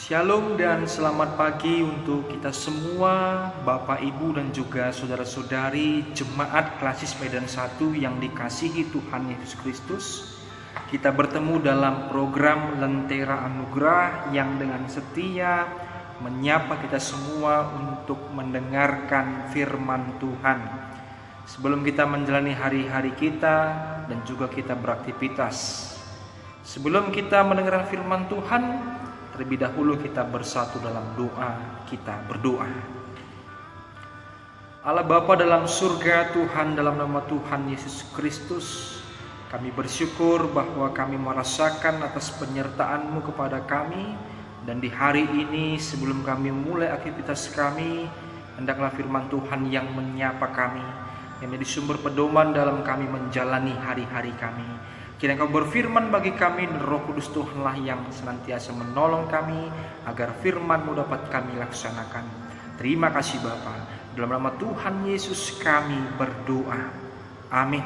Shalom dan selamat pagi untuk kita semua, Bapak, Ibu, dan juga saudara-saudari Jemaat Klasis Medan 1 yang dikasihi Tuhan Yesus Kristus. Kita bertemu dalam program Lentera Anugerah yang dengan setia menyapa kita semua untuk mendengarkan firman Tuhan. Sebelum kita menjalani hari-hari kita dan juga kita beraktivitas, sebelum kita mendengarkan firman Tuhan, terlebih dahulu kita bersatu dalam doa. Kita berdoa. Allah Bapa dalam surga, Tuhan, dalam nama Tuhan Yesus Kristus, kami bersyukur bahwa kami merasakan atas penyertaan-Mu kepada kami. Dan di hari ini sebelum kami mulai aktivitas kami, hendaklah firman Tuhan yang menyapa kami, yang menjadi sumber pedoman dalam kami menjalani hari-hari kami. Kiranya Engkau berfirman bagi kami, dan Roh Kudus Tuhanlah yang senantiasa menolong kami agar firman-Mu dapat kami laksanakan. Terima kasih Bapa. Dalam nama Tuhan Yesus kami berdoa. Amin.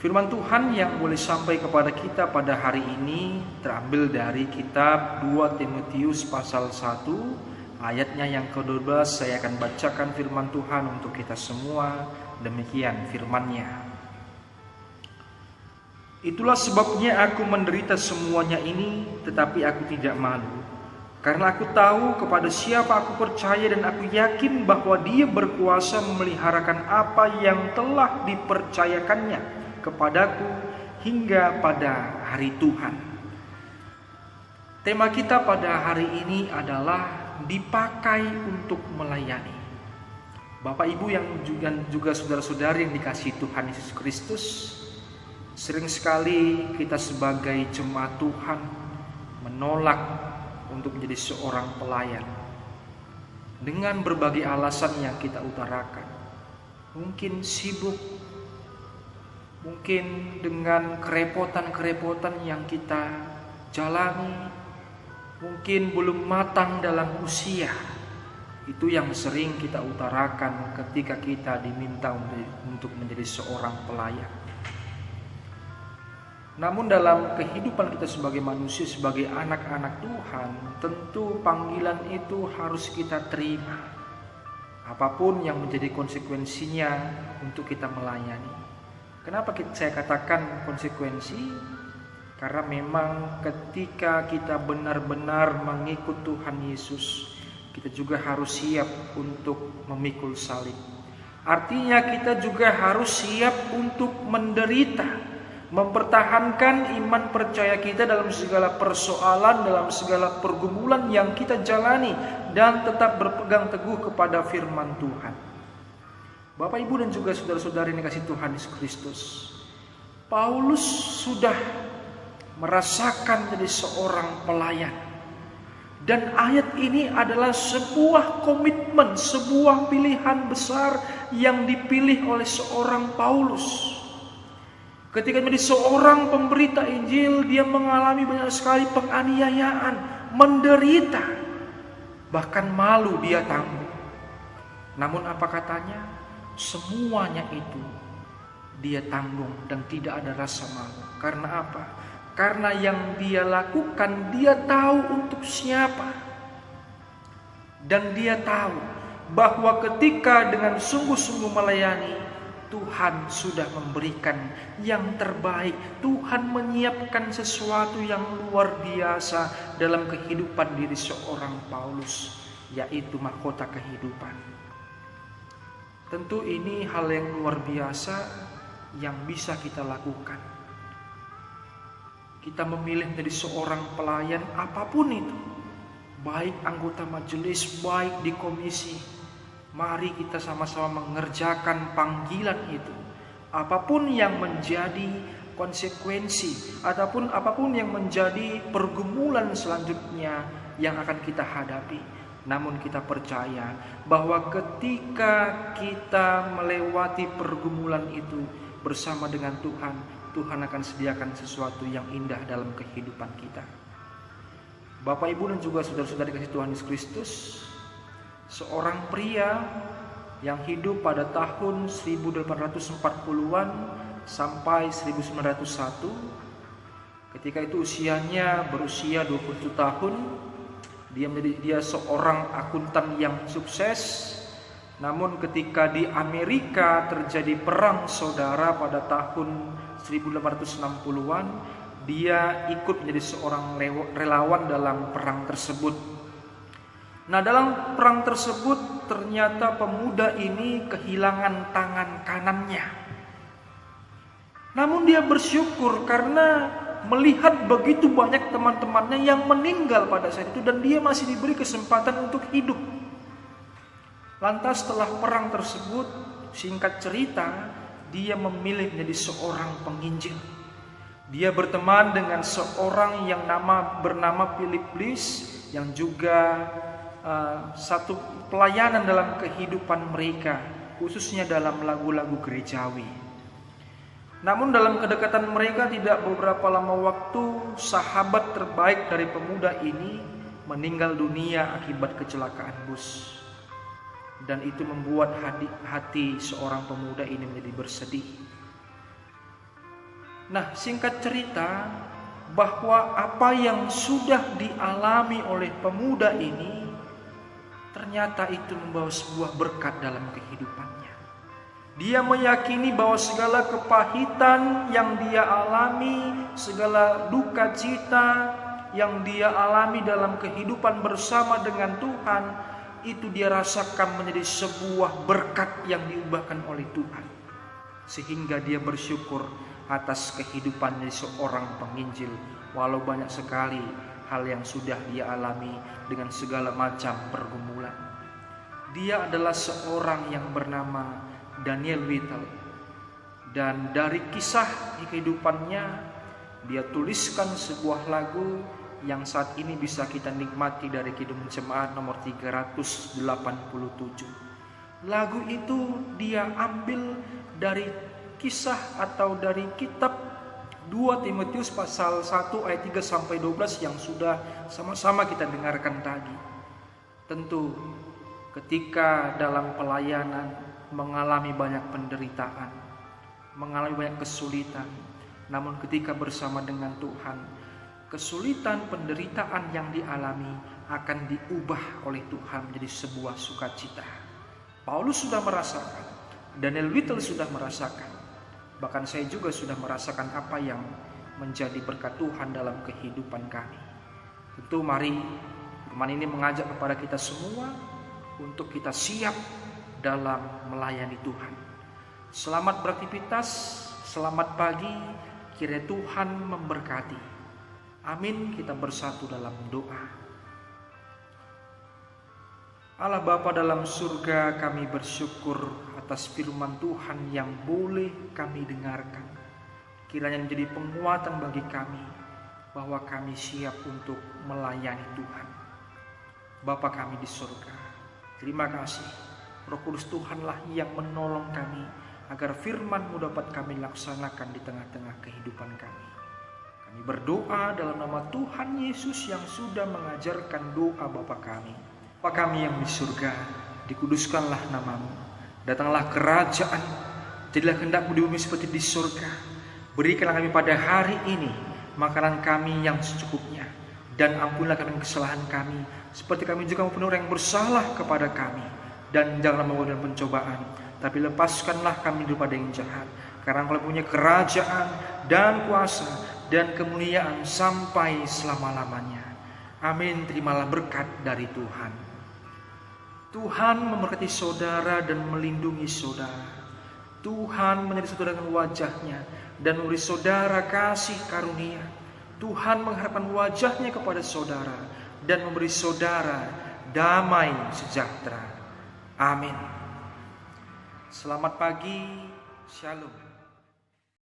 Firman Tuhan yang boleh sampai kepada kita pada hari ini terambil dari kitab 2 Timotius pasal 1 ayatnya yang ke-12. Saya akan bacakan firman Tuhan untuk kita semua. Demikian firman-Nya. Itulah sebabnya aku menderita semuanya ini, tetapi aku tidak malu. Karena aku tahu kepada siapa aku percaya, dan aku yakin bahwa Dia berkuasa memeliharakan apa yang telah dipercayakannya kepadaku hingga pada hari Tuhan. Tema kita pada hari ini adalah dipakai untuk melayani. Bapak Ibu yang juga saudara-saudari yang dikasihi Tuhan Yesus Kristus, sering sekali kita sebagai jemaat Tuhan menolak untuk menjadi seorang pelayan dengan berbagai alasan yang kita utarakan. Mungkin sibuk, mungkin dengan kerepotan-kerepotan yang kita jalani, mungkin belum matang dalam usia. Itu yang sering kita utarakan ketika kita diminta untuk menjadi seorang pelayan. Namun dalam kehidupan kita sebagai manusia, sebagai anak-anak Tuhan, tentu panggilan itu harus kita terima. Apapun yang menjadi konsekuensinya untuk kita melayani. Kenapa saya katakan konsekuensi? Karena memang ketika kita benar-benar mengikut Tuhan Yesus, kita juga harus siap untuk memikul salib. Artinya kita juga harus siap untuk menderita, mempertahankan iman percaya kita dalam segala persoalan, dalam segala pergumulan yang kita jalani, dan tetap berpegang teguh kepada firman Tuhan. Bapak, Ibu, dan juga saudara-saudari yang dikasihi Tuhan Yesus Kristus, Paulus sudah merasakan menjadi seorang pelayan. Dan ayat ini adalah sebuah komitmen, sebuah pilihan besar yang dipilih oleh seorang Paulus. Ketika menjadi seorang pemberita Injil, dia mengalami banyak sekali penganiayaan, menderita, bahkan malu dia tanggung. Namun apa katanya? Semuanya itu dia tanggung dan tidak ada rasa malu. Karena apa? Karena yang dia lakukan, dia tahu untuk siapa. Dan dia tahu bahwa ketika dengan sungguh-sungguh melayani, Tuhan sudah memberikan yang terbaik. Tuhan menyiapkan sesuatu yang luar biasa dalam kehidupan diri seorang Paulus, yaitu mahkota kehidupan. Tentu ini hal yang luar biasa yang bisa kita lakukan. Kita memilih menjadi seorang pelayan apapun itu, baik anggota majelis, baik di komisi. Mari kita sama-sama mengerjakan panggilan itu. Apapun yang menjadi konsekuensi, ataupun apapun yang menjadi pergumulan selanjutnya yang akan kita hadapi. Namun kita percaya bahwa ketika kita melewati pergumulan itu bersama dengan Tuhan, Tuhan akan sediakan sesuatu yang indah dalam kehidupan kita. Bapak, Ibu, dan juga saudara-saudari kasih Tuhan Yesus Kristus, seorang pria yang hidup pada tahun 1840-an sampai 1901, Ketika itu usianya berusia 21 tahun, dia seorang akuntan yang sukses. Namun ketika di Amerika terjadi perang saudara pada tahun 1860-an, dia ikut menjadi seorang relawan dalam perang tersebut. Nah, dalam perang tersebut ternyata pemuda ini kehilangan tangan kanannya. Namun dia bersyukur karena melihat begitu banyak teman-temannya yang meninggal pada saat itu dan dia masih diberi kesempatan untuk hidup. Lantas setelah perang tersebut, singkat cerita, dia memilih menjadi seorang penginjil. Dia berteman dengan seorang yang bernama Philip Bliss yang juga satu pelayanan dalam kehidupan mereka, khususnya dalam lagu-lagu gerejawi. Namun dalam kedekatan mereka tidak beberapa lama waktu, sahabat terbaik dari pemuda ini meninggal dunia akibat kecelakaan bus. Dan itu membuat hati seorang pemuda ini menjadi bersedih. Nah, singkat cerita, bahwa apa yang sudah dialami oleh pemuda ini ternyata itu membawa sebuah berkat dalam kehidupannya. Dia meyakini bahwa segala kepahitan yang dia alami, segala duka cita yang dia alami dalam kehidupan bersama dengan Tuhan, itu dia rasakan menjadi sebuah berkat yang diubahkan oleh Tuhan. Sehingga dia bersyukur atas kehidupan dari seorang penginjil, walau banyak sekali hal yang sudah dia alami dengan segala macam pergumulan. Dia adalah seorang yang bernama Daniel Whittle, dan dari kisah kehidupannya dia tuliskan sebuah lagu yang saat ini bisa kita nikmati dari Kidung Jemaat nomor 387. Lagu itu dia ambil dari kisah atau dari kitab 2 Timotius pasal 1 ayat 3 sampai 12 yang sudah sama-sama kita dengarkan tadi. Tentu ketika dalam pelayanan mengalami banyak penderitaan, mengalami banyak kesulitan, namun ketika bersama dengan Tuhan, kesulitan penderitaan yang dialami akan diubah oleh Tuhan menjadi sebuah sukacita. Paulus sudah merasakan, Daniel Whittle sudah merasakan, bahkan saya juga sudah merasakan apa yang menjadi berkat Tuhan dalam kehidupan kami. Tentu mari firman ini mengajak kepada kita semua untuk kita siap dalam melayani Tuhan. Selamat beraktivitas, selamat pagi, kiranya Tuhan memberkati. Amin. Kita bersatu dalam doa. Allah Bapa dalam surga, kami bersyukur atas firman Tuhan yang boleh kami dengarkan. Kiranya menjadi penguatan bagi kami bahwa kami siap untuk melayani Tuhan. Bapa kami di surga, terima kasih. Roh Kudus Tuhanlah yang menolong kami agar firman-Mu dapat kami laksanakan di tengah-tengah kehidupan kami. Kami berdoa dalam nama Tuhan Yesus yang sudah mengajarkan doa Bapa kami. Bapa kami yang di surga, dikuduskanlah nama-Mu. Datanglah kerajaan, jadilah kehendak-Mu di bumi seperti di surga. Berikanlah kami pada hari ini makanan kami yang secukupnya, dan ampunilah kami kesalahan kami, seperti kami juga mampuni orang yang bersalah kepada kami. Dan janganlah membawa dalam pencobaan, tapi lepaskanlah kami daripada yang jahat. Karena Engkau punya kerajaan dan kuasa dan kemuliaan sampai selama-lamanya. Amin. Terimalah berkat dari Tuhan. Tuhan memberkati saudara dan melindungi saudara. Tuhan menyertai saudara dengan wajahnya dan memberi saudara kasih karunia. Tuhan mengharapkan wajahnya kepada saudara dan memberi saudara damai sejahtera. Amin. Selamat pagi, shalom.